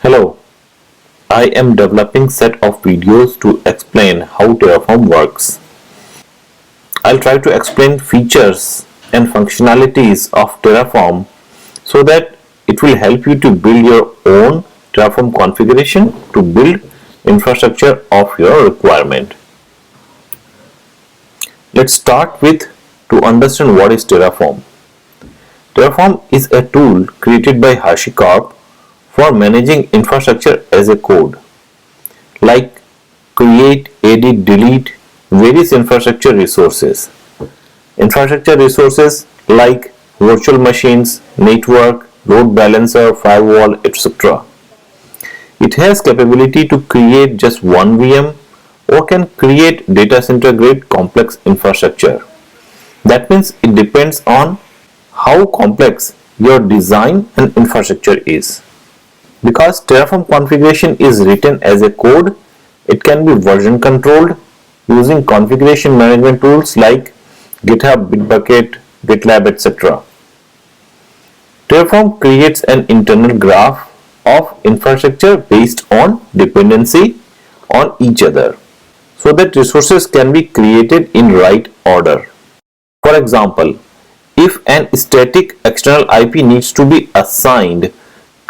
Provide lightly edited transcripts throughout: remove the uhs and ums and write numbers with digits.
Hello, I am developing set of videos to explain how Terraform works. I'll try to explain features and functionalities of Terraform so that it will help you to build your own Terraform configuration to build infrastructure of your requirement. Let's start with to understand what is Terraform. Terraform is a tool created by HashiCorp for managing infrastructure as a code, like create, edit, delete various infrastructure resources. Infrastructure resources like virtual machines, network, load balancer, firewall, etc. It has capability to create just one VM or can create data center grade complex infrastructure. That means it depends on how complex your design and infrastructure is. Because Terraform configuration is written as a code, it can be version controlled using configuration management tools like GitHub, Bitbucket, GitLab, etc. Terraform creates an internal graph of infrastructure based on dependency on each other so that resources can be created in right order. For example, if an static external IP needs to be assigned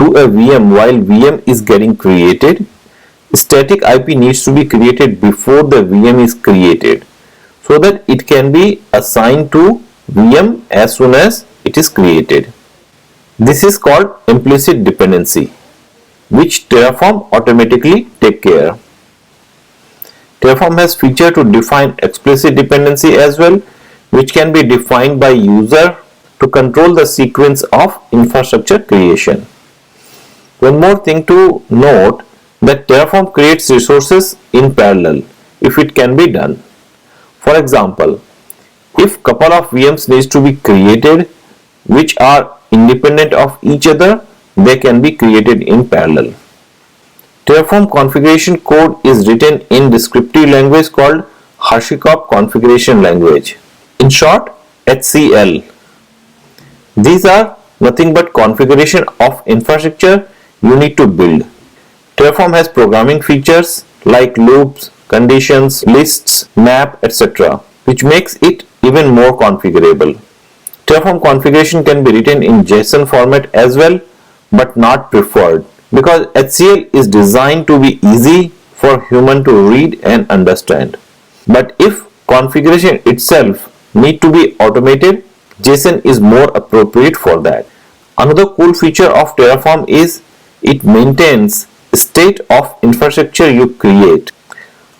to a VM while VM is getting created, static IP needs to be created before the VM is created so that it can be assigned to VM as soon as it is created. This is called implicit dependency, which Terraform automatically take care. Terraform has feature to define explicit dependency as well, which can be defined by user to control the sequence of infrastructure creation. One more thing to note that Terraform creates resources in parallel if it can be done. For example, if couple of VMs needs to be created which are independent of each other, they can be created in parallel. Terraform configuration code is written in descriptive language called HashiCorp configuration language. In short, HCL. These are nothing but configuration of infrastructure you need to build. Terraform has programming features like loops, conditions, lists, map, etc., which makes it even more configurable. Terraform configuration can be written in JSON format as well, but not preferred because HCL is designed to be easy for human to read and understand. But if configuration itself need to be automated, JSON is more appropriate for that. Another cool feature of Terraform is it maintains state of infrastructure you create.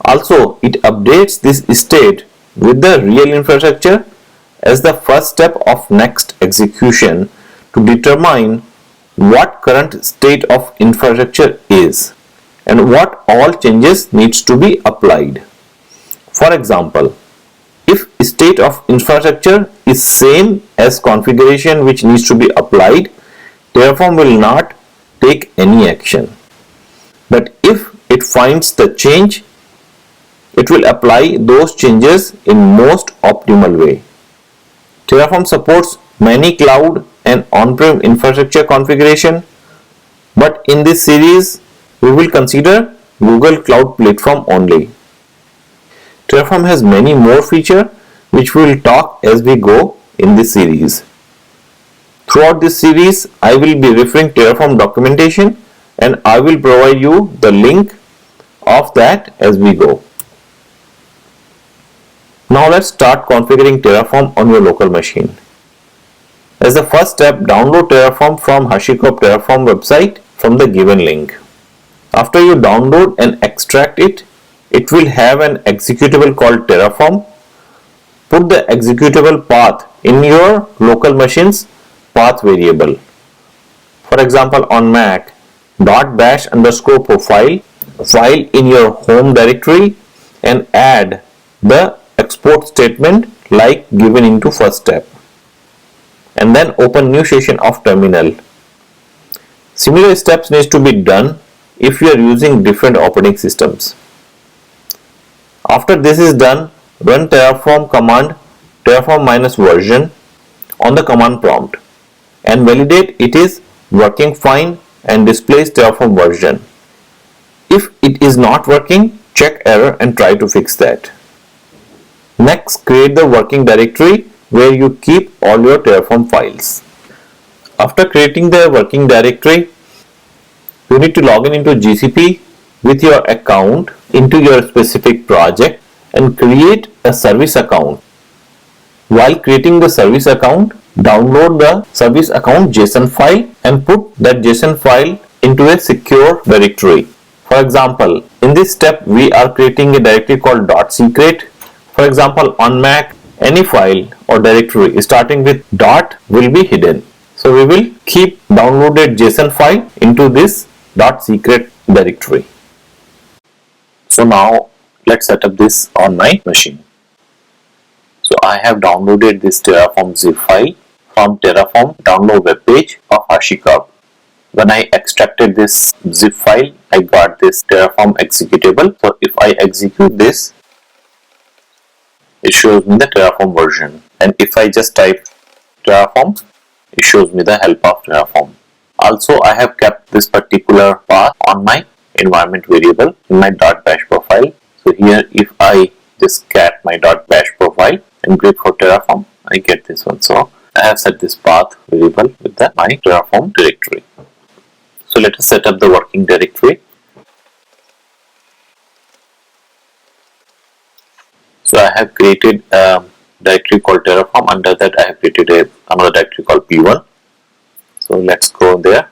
Also, it updates this state with the real infrastructure as the first step of next execution to determine what current state of infrastructure is and what all changes needs to be applied. For example, if state of infrastructure is same as configuration which needs to be applied, Terraform will not take any action. But if it finds the change, it will apply those changes in most optimal way. Terraform supports many cloud and on-prem infrastructure configuration, but in this series we will consider Google Cloud Platform only. Terraform has many more features which we will talk as we go in this series. Throughout this series, I will be referring Terraform documentation and I will provide you the link of that as we go. Now let's start configuring Terraform on your local machine. As the first step, download Terraform from HashiCorp Terraform website from the given link. After you download and extract it, it will have an executable called Terraform. Put the executable path in your local machine's path variable. For example, on Mac, .bash_profile file in your home directory and add the export statement like given into first step. And then open new session of terminal. Similar steps needs to be done if you are using different operating systems. After this is done, run Terraform command terraform-version on the command prompt and validate it is working fine and displays Terraform version. If it is not working, check error and try to fix that. Next, create the working directory where you keep all your Terraform files. After creating the working directory, you need to log in into GCP with your account into your specific project and create a service account. While creating the service account, download the service account JSON file and put that JSON file into a secure directory. For example, in this step we are creating a directory called .secret. For example, on Mac, any file or directory starting with dot will be hidden. So we will keep downloaded JSON file into this .secret directory. So now let's set up this on my machine. So I have downloaded this Terraform zip file from Terraform download webpage of HashiCorp. When I extracted this zip file, I got this Terraform executable. So if I execute this, it shows me the Terraform version. And if I just type Terraform, it shows me the help of Terraform. Also, I have kept this particular path on my environment variable in my .bash profile. So here, if I just cat my .bash profile and grep for Terraform, I get this one. So I have set this path variable with my Terraform directory. So let us set up the working directory. So I have created a directory called Terraform. Under that I have created another directory called P1. So let's go there.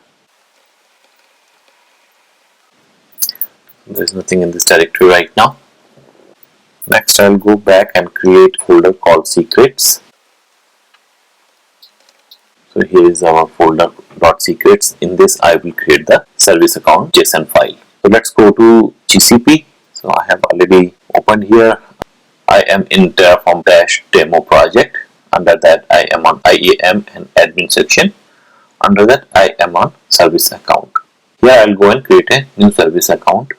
There is nothing in this directory right now. Next I'll go back and create a folder called secrets. So here is our folder .secrets. In this I will create the service account JSON file. So let's go to GCP. So I have already opened here. I am in Terraform demo project. Under that I am on IAM and admin section. Under that I am on service account. Here I'll go and create a new service account.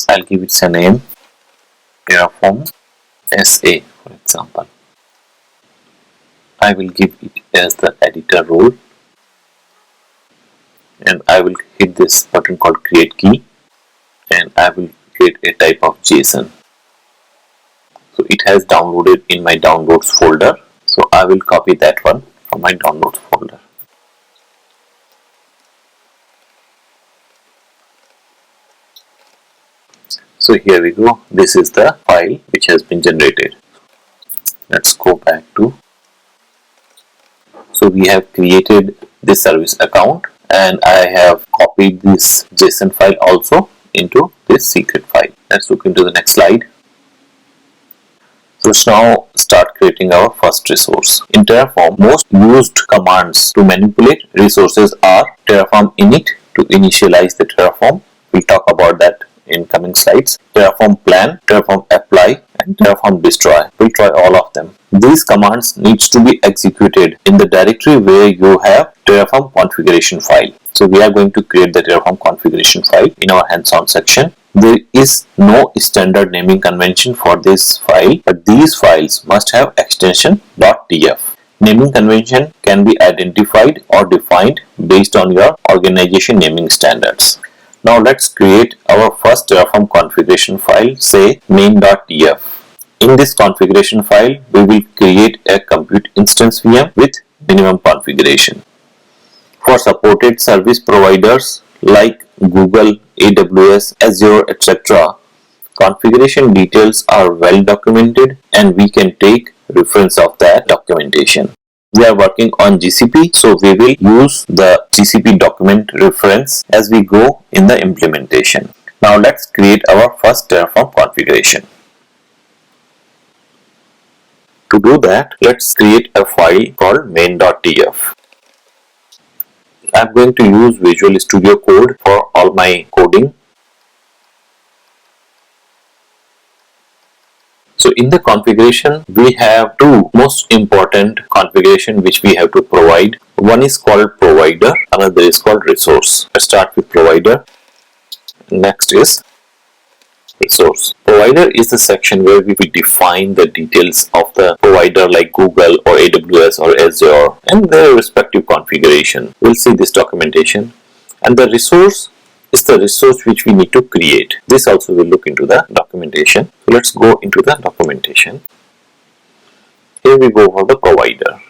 I'll give it a name Terraform SA, for example. I will give it as the editor role and I will hit this button called create key and I will create a type of JSON. So it has downloaded in my downloads folder. So I will copy that one from my downloads folder. So here we go. This is the file which has been generated. Let's go back to. So we have created this service account and I have copied this JSON file also into this secret file. Let's look into the next slide. So let's now start creating our first resource. In Terraform, most used commands to manipulate resources are Terraform init to initialize the Terraform. We'll talk about that in coming slides. Terraform plan, Terraform apply and Terraform destroy. We'll try all of them. These commands needs to be executed in the directory where you have Terraform configuration file. So we are going to create the Terraform configuration file in our hands-on section. There is no standard naming convention for this file, but these files must have extension .tf. Naming convention can be identified or defined based on your organization naming standards. Now let's create our first Terraform configuration file, say main.tf. In this configuration file, we will create a compute instance VM with minimum configuration. For supported service providers like Google, AWS, Azure, etc., configuration details are well documented and we can take reference of that documentation. We are working on GCP, so we will use the GCP document reference as we go in the implementation. Now let's create our first Terraform configuration. To do that, let's create a file called main.tf. I'm going to use Visual Studio Code for all my coding. So in the configuration, we have two most important configuration which we have to provide. One is called provider, another is called resource. Let's start with provider. Next is resource. Provider is the section where we define the details of the provider like Google or AWS or Azure and their respective configuration. We'll see this documentation. And the resource is the resource which we need to create. This also will look into the documentation. So let's go into the documentation. Here we go for the provider.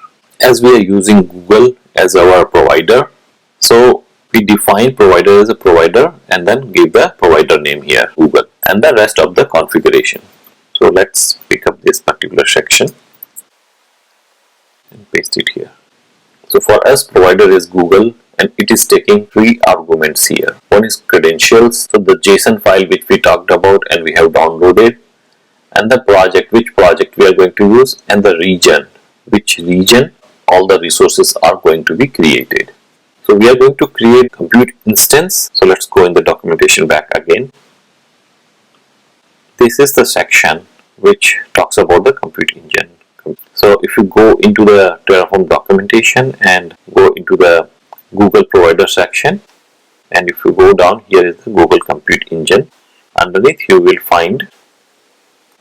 As we are using Google as our provider, so we define provider as a provider and then give the provider name here, Google, and the rest of the configuration. So let's pick up this particular section and paste it here. So for us, provider is Google and it is taking 3 arguments here. One is credentials, so the JSON file which we talked about and we have downloaded, and the project, which project we are going to use, and the region, which region all the resources are going to be created. So we are going to create compute instance. So let's go in the documentation back again. This is the section which talks about the compute engine. So if you go into the Terraform documentation and go into the Google provider section, and if you go down, here is the Google compute engine. Underneath you will find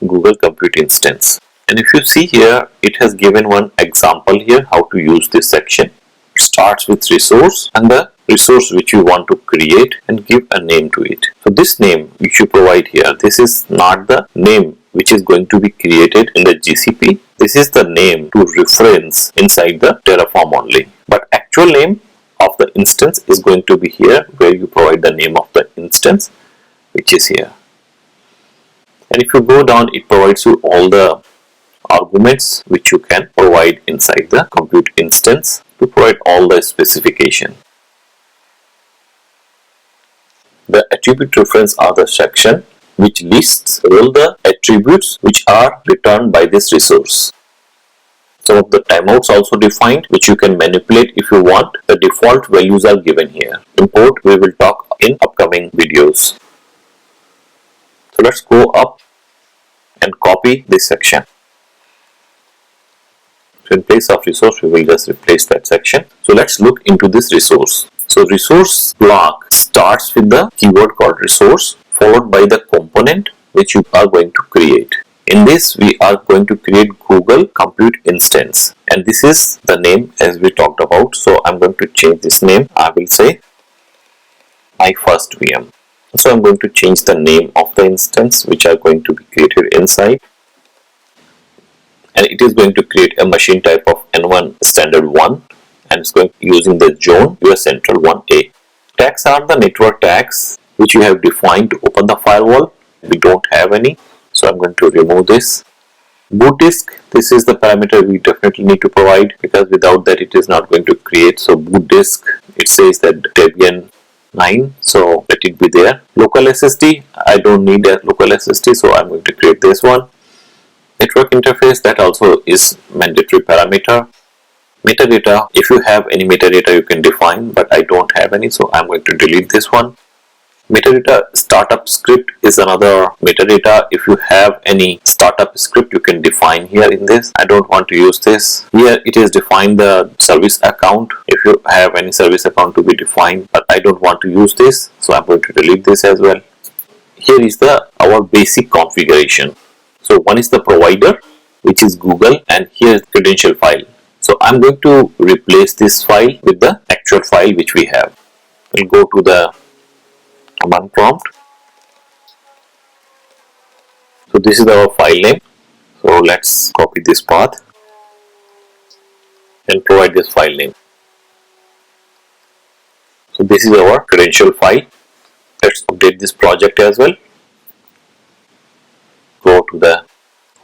Google compute instance, and if you see here, it has given one example here how to use this section. It starts with resource and the resource which you want to create and give a name to it. So this name which you provide here, this is not the name which is going to be created in the GCP. This is the name to reference inside the Terraform only, but actual name of the instance is going to be here, where you provide the name of the instance, which is here. And if you go down, it provides you all the arguments which you can provide inside the compute instance to provide all the specification. The attribute reference are the section which lists all the attributes which are returned by this resource. Some of the timeouts also defined, which you can manipulate if you want. The default values are given here. Import, we will talk in upcoming videos. So let's go up and copy this section. So in place of resource, we will just replace that section. So let's look into this resource. So resource block starts with the keyword called resource, followed by the component which you are going to create. In this, we are going to create Google Compute Instance, and this is the name as we talked about. So I'm going to change this name. I will say my first VM. So I'm going to change the name of the instance which are going to be created inside, and it is going to create a machine type of N1 standard 1, and it's going to using the zone US Central 1A. Tags are the network tags which you have defined to open the firewall. We don't have any, so I'm going to remove this. Boot disk, this is the parameter we definitely need to provide, because without that it is not going to create. So boot disk, it says that Debian 9, so let it be there. Local SSD, I don't need a local SSD, so I'm going to create this one. Network interface, that also is mandatory parameter. Metadata, if you have any metadata you can define, but I don't have any, so I'm going to delete this one. Metadata startup script is another metadata. If you have any startup script, you can define here in this. I don't want to use this. Here it is defined the service account. If you have any service account to be defined, but I don't want to use this, so I'm going to delete this as well. Here is our basic configuration. So one is the provider, which is Google, and here is the credential file. So I'm going to replace this file with the actual file which we have. We'll go to the command prompt. So this is our file name. So let's copy this path and provide this file name. So this is our credential file. Let's update this project as well. Go to the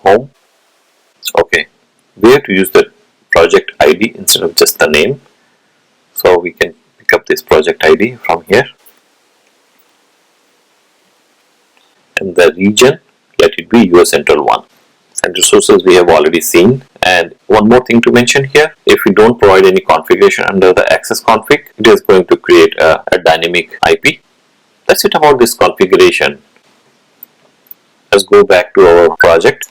home. Okay, we have to use the project ID instead of just the name. So we can pick up this project ID from here. And the region, let it be US Central 1. And resources we have already seen. And one more thing to mention here, if we don't provide any configuration under the access config, it is going to create a dynamic IP. That's it about this configuration. Let's go back to our project.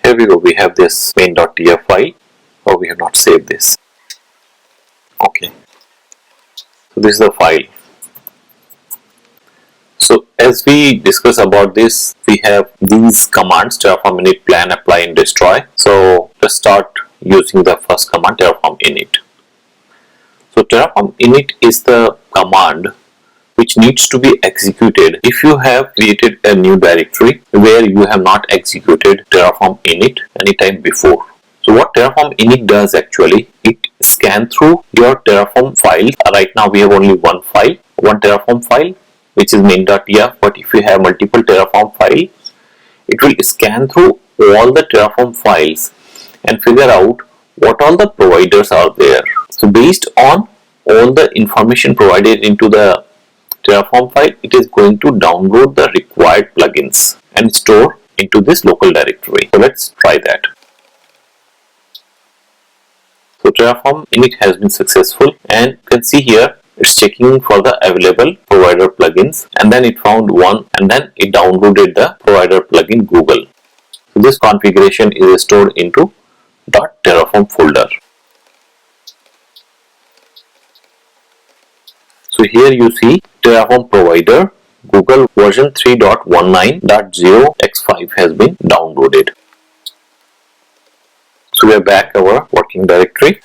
Here we go, we have this main.tf file. Oh, we have not saved this. Okay. So this is the file. So as we discuss about this, we have these commands: Terraform init, plan, apply, and destroy. So let's start using the first command, Terraform init. So Terraform init is the command which needs to be executed if you have created a new directory where you have not executed Terraform init anytime before. So what Terraform init does actually, it scans through your Terraform files. Right now we have only one Terraform file, which is main.tf, but if you have multiple Terraform files, it will scan through all the Terraform files and figure out what all the providers are there. So based on all the information provided into the Terraform file, it is going to download the required plugins and store into this local directory. So let's try that. So Terraform init has been successful, and you can see here it's checking for the available provider plugins, and then it found one, and then it downloaded the provider plugin Google. So this configuration is stored into .terraform folder. So here you see Terraform provider Google version 3.19.0x5 has been downloaded. So we are back our working directory.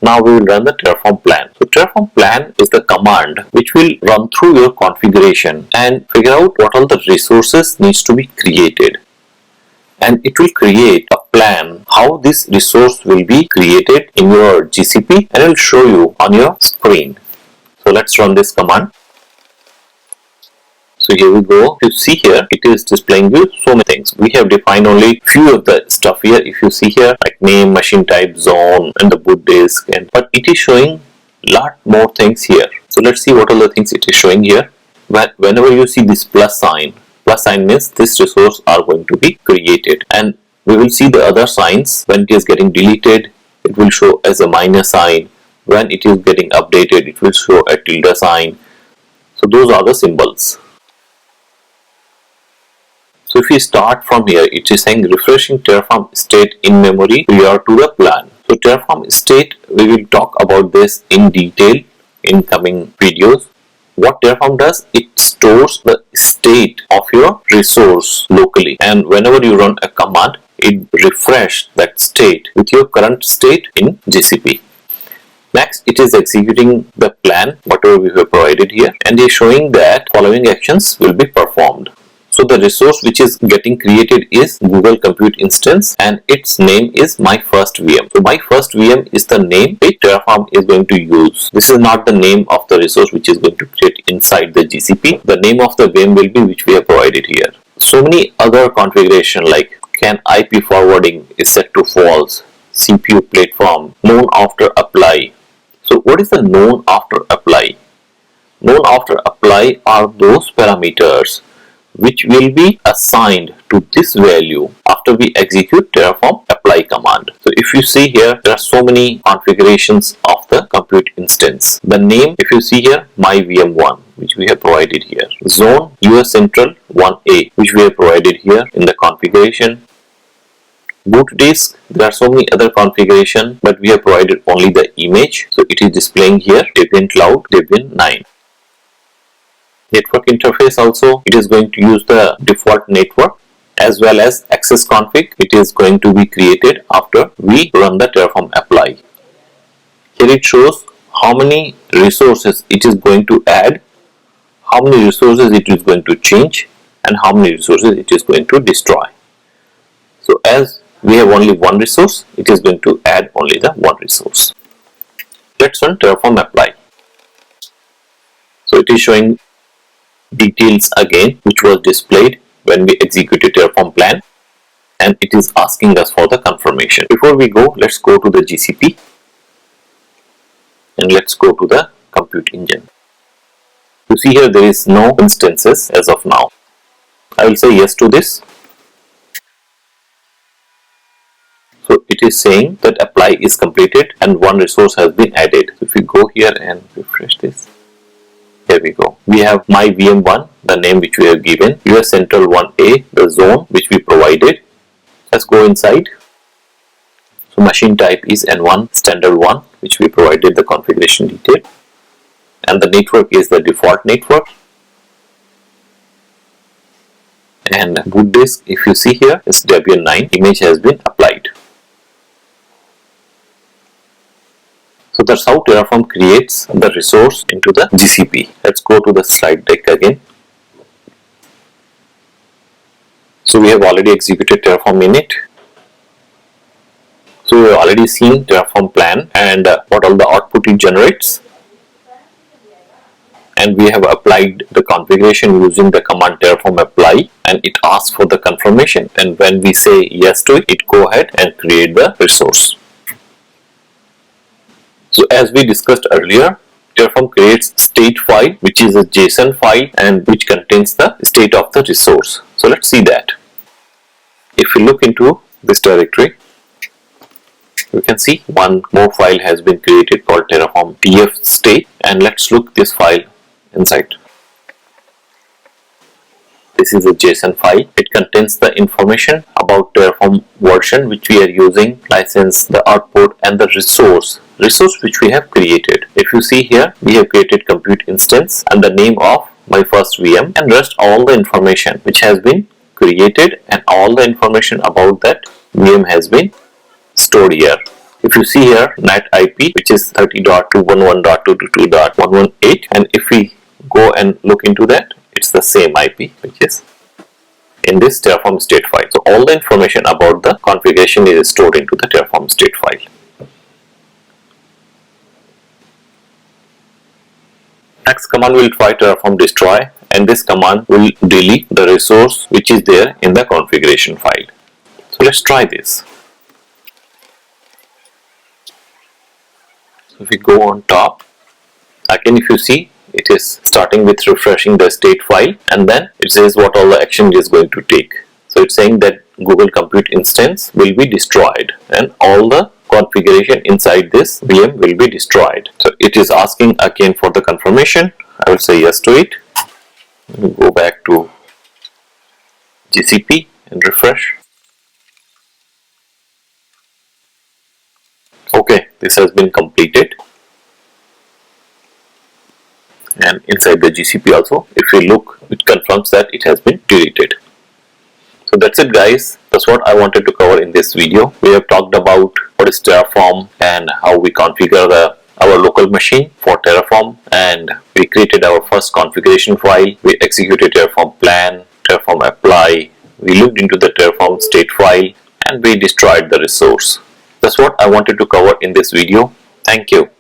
Now we will run the Terraform plan. So Terraform plan is the command which will run through your configuration and figure out what all the resources needs to be created. And it will create a plan how this resource will be created in your GCP, and it will show you on your screen. So let's run this command. So here we go. You see here, it is displaying you so many things. We have defined only few of the stuff here. If you see here, like name, machine type, zone, and the boot disk, but it is showing lot more things here. So let's see what all the things it is showing here. Whenever you see this plus sign means this resource are going to be created, and we will see the other signs. When it is getting deleted, it will show as a minus sign. When it is getting updated, it will show a tilde sign. So those are the symbols. So if we start from here, it is saying refreshing Terraform state in memory prior to the plan. So Terraform state, we will talk about this in detail in coming videos. What Terraform does, it stores the state of your resource locally, and whenever you run a command, it refreshes that state with your current state in GCP. Next, it is executing the plan, whatever we have provided here, and is showing that following actions will be performed. So the resource which is getting created is Google Compute Instance, and its name is my first VM. So my first VM is the name which Terraform is going to use. This is not the name of the resource which is going to create inside the GCP. The name of the VM will be which we have provided here. So many other configuration like can IP forwarding is set to false, CPU platform, known after apply. So what is the known after apply? Known after apply are those parameters which will be assigned to this value after we execute Terraform apply command. So if you see here, there are so many configurations of the compute instance. The name, if you see here, my VM1, which we have provided here. Zone, US Central 1A, which we have provided here in the configuration. Boot disk, there are so many other configuration, but we have provided only the image. So it is displaying here Debian Cloud, Debian 9. Network interface also, it is going to use the default network as well as access config. It is going to be created after we run the Terraform apply. Here it shows how many resources it is going to add, how many resources it is going to change, and how many resources it is going to destroy. So as we have only one resource, it is going to add only the one resource. Let's run Terraform apply. So it is showing details again which was displayed when we executed Terraform plan, and it is asking us for the confirmation. Before we go, let's go to the GCP and let's go to the compute engine. You see here there is no instances as of now. I will say yes to this. So it is saying that apply is completed and one resource has been added. If we go here and refresh this, here we go. We have my VM1, the name which we have given, US Central 1A, the zone which we provided. Let's go inside. So machine type is N1 standard 1, which we provided the configuration detail, and the network is the default network. And boot disk, if you see here, is Debian 9. Image has been applied. So that's how Terraform creates the resource into the GCP. Let's go to the slide deck again. So we have already executed Terraform init. So we have already seen Terraform plan and what all the output it generates. And we have applied the configuration using the command Terraform apply, and it asks for the confirmation, and when we say yes to it, it go ahead and create the resource. So as we discussed earlier, Terraform creates state file, which is a JSON file and which contains the state of the resource. So let's see that. If we look into this directory, you can see one more file has been created called Terraform tf state, and let's look this file inside. This is a JSON file. It contains the information about Terraform version which we are using, license, the output, and the resource which we have created. If you see here, we have created compute instance and the name of my first VM, and rest all the information which has been created and all the information about that VM has been stored here. If you see here, NAT IP, which is 30.211.222.118, and if we go and look into that, it's the same IP which is in this Terraform state file. So all the information about the configuration is stored into the Terraform state file. Next command will try Terraform destroy, and this command will delete the resource which is there in the configuration file. So let's try this. So if we go on top, again if you see, it is starting with refreshing the state file, and then it says what all the action it is going to take. So it's saying that Google Compute instance will be destroyed and all the configuration inside this VM will be destroyed. So it is asking again for the confirmation. I will say yes to it. We'll go back to GCP and refresh. Okay, this has been completed. And inside the GCP also, if you look, it confirms that it has been deleted. So that's it guys, that's what I wanted to cover in this video. We have talked about what is Terraform and how we configure our local machine for Terraform, and we created our first configuration file, we executed Terraform plan, Terraform apply, we looked into the Terraform state file, and we destroyed the resource. That's what I wanted to cover in this video. Thank you.